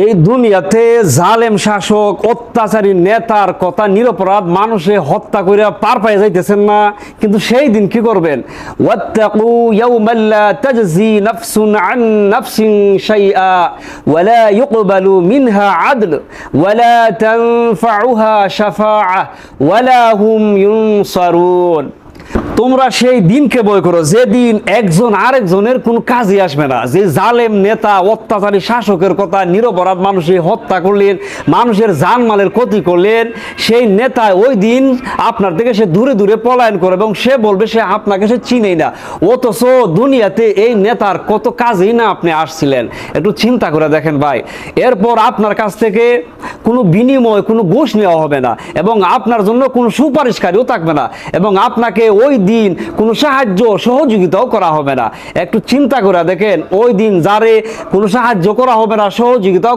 এই দুনিয়াতে জালেম শাসক অত্যাচারী নেতার কথা নিরপরাধ মানুষে হত্যা করে পার পায়ে যাইতেছেন না, কিন্তু সেই দিন কি করবেন? ওয়াত্তাকু ইয়াওমান লা তাজজি নাফসুন আন নাফসিন শাইআ ওয়া লা ইউকবালু মিনহা আদল ওয়া লা তানফাউহা শাফাআহ ওয়া লা হুম ইউনসারুন। তোমরা সেই দিনকে ভয় করো যেদিন একজন আরেকজনের কোনো কাজে আসবে না। যে জালেম নেতা অত্যাচারী শাসকের কথা নিরপরাধ মানুষের হত্যা করলেন, মানুষের জানমালের ক্ষতি করলেন, সেই নেতা ওই দিন আপনার থেকে সে দূরে দূরে পলায়ন করে এবং সে বলবে সে আপনাকে সে চিনেই না। অথচ দুনিয়াতে এই নেতার কত কাজেই না আপনি আসছিলেন, একটু চিন্তা করে দেখেন ভাই। এরপর আপনার কাছ থেকে কোনো বিনিময়, কোনো ঘুষ নেওয়া হবে না এবং আপনার জন্য কোনো সুপারিশকারীও থাকবে না এবং আপনাকে ওই দিন কোনো সাহায্য সহযোগিতাও করা হবে না। একটু চিন্তা করে দেখেন, ওই দিন যারে কোনো সাহায্য করা হবে না, সহযোগিতাও